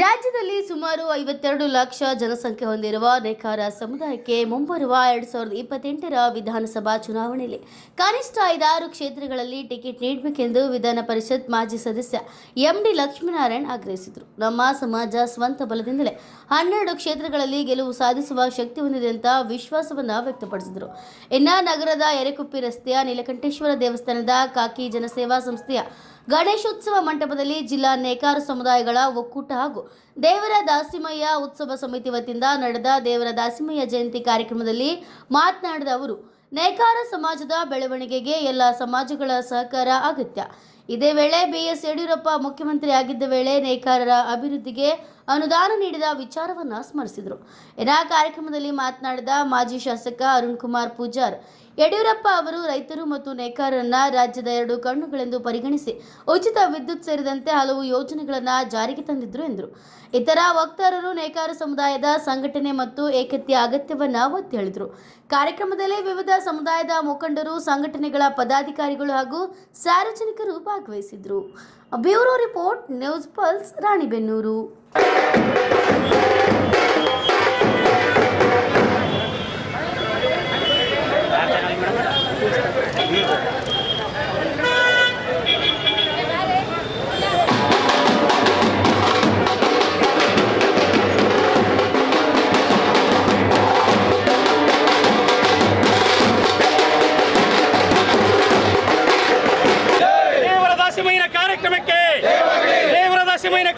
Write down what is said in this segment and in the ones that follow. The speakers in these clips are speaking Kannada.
ರಾಜ್ಯದಲ್ಲಿ ಸುಮಾರು 52 ಲಕ್ಷ ಜನಸಂಖ್ಯೆ ಹೊಂದಿರುವ ನೇಕಾರ ಸಮುದಾಯಕ್ಕೆ ಮುಂಬರುವ 2028ರ ವಿಧಾನಸಭಾ ಚುನಾವಣೆಯಲ್ಲಿ ಕನಿಷ್ಠ 5 ಕ್ಷೇತ್ರಗಳಲ್ಲಿ ಟಿಕೆಟ್ ನೀಡಬೇಕೆಂದು ವಿಧಾನ ಪರಿಷತ್ ಮಾಜಿ ಸದಸ್ಯ ಎಂಡಿ ಲಕ್ಷ್ಮೀನಾರಾಯಣ್ ಆಗ್ರಹಿಸಿದರು. ನಮ್ಮ ಸಮಾಜ ಸ್ವಂತ ಬಲದಿಂದಲೇ 12 ಕ್ಷೇತ್ರಗಳಲ್ಲಿ ಗೆಲುವು ಸಾಧಿಸುವ ಶಕ್ತಿ ಹೊಂದಿದೆ ಅಂತ ವಿಶ್ವಾಸವನ್ನು ವ್ಯಕ್ತಪಡಿಸಿದರು. ಇನ್ನು ನಗರದ ಎರೆಕುಪ್ಪಿ ರಸ್ತೆಯ ನೀಲಕಂಠೇಶ್ವರ ದೇವಸ್ಥಾನದ ಕಾಕಿ ಜನಸೇವಾ ಸಂಸ್ಥೆಯ ಗಣೇಶೋತ್ಸವ ಮಂಟಪದಲ್ಲಿ ಜಿಲ್ಲಾ ನೇಕಾರ ಸಮುದಾಯಗಳ ಒಕ್ಕೂಟ ಹಾಗೂ ದೇವರ ದಾಸಿಮಯ್ಯ ಉತ್ಸವ ಸಮಿತಿ ವತಿಯಿಂದ ನಡೆದ ದೇವರ ದಾಸಿಮಯ್ಯ ಜಯಂತಿ ಕಾರ್ಯಕ್ರಮದಲ್ಲಿ ಮಾತನಾಡಿದ ಅವರು, ನೇಕಾರ ಸಮಾಜದ ಬೆಳವಣಿಗೆಗೆ ಎಲ್ಲ ಸಮಾಜಗಳ ಸಹಕಾರ ಅಗತ್ಯ. ಇದೇ ವೇಳೆ ಬಿಎಸ್ ಯಡಿಯೂರಪ್ಪ ಮುಖ್ಯಮಂತ್ರಿ ಆಗಿದ್ದ ವೇಳೆ ನೇಕಾರರ ಅಭಿವೃದ್ಧಿಗೆ ಅನುದಾನ ನೀಡಿದ ವಿಚಾರವನ್ನು ಸ್ಮರಿಸಿದರು. ಇನ್ನು ಕಾರ್ಯಕ್ರಮದಲ್ಲಿ ಮಾತನಾಡಿದ ಮಾಜಿ ಶಾಸಕ ಅರುಣ್ ಕುಮಾರ್ ಪೂಜಾರ್, ಯಡಿಯೂರಪ್ಪ ಅವರು ರೈತರು ಮತ್ತು ನೇಕಾರರನ್ನ ರಾಜ್ಯದ 2 ಕಣ್ಣುಗಳೆಂದು ಪರಿಗಣಿಸಿ ಉಚಿತ ವಿದ್ಯುತ್ ಸೇರಿದಂತೆ ಹಲವು ಯೋಜನೆಗಳನ್ನು ಜಾರಿಗೆ ತಂದಿದ್ರು ಎಂದರು. ಇತರ ವಕ್ತಾರರು ನೇಕಾರ ಸಮುದಾಯದ ಸಂಘಟನೆ ಮತ್ತು ಏಕತೆಯ ಅಗತ್ಯವನ್ನು ಒತ್ತಿ ಹೇಳಿದರು. ಕಾರ್ಯಕ್ರಮದಲ್ಲಿ ವಿವಿಧ ಸಮುದಾಯದ ಮುಖಂಡರು, ಸಂಘಟನೆಗಳ ಪದಾಧಿಕಾರಿಗಳು ಹಾಗೂ ಸಾರ್ವಜನಿಕರು ಭಾಗವಹಿಸಿದ್ರು. Bureau report, news pulse, Ranebennur.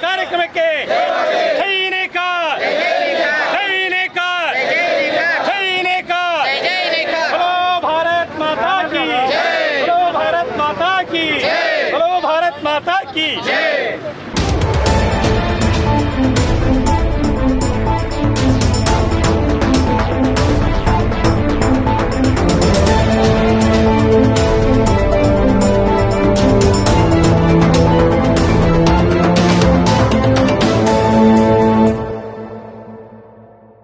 ಕಾರ್ಯಕ್ರಮಕ್ಕೆ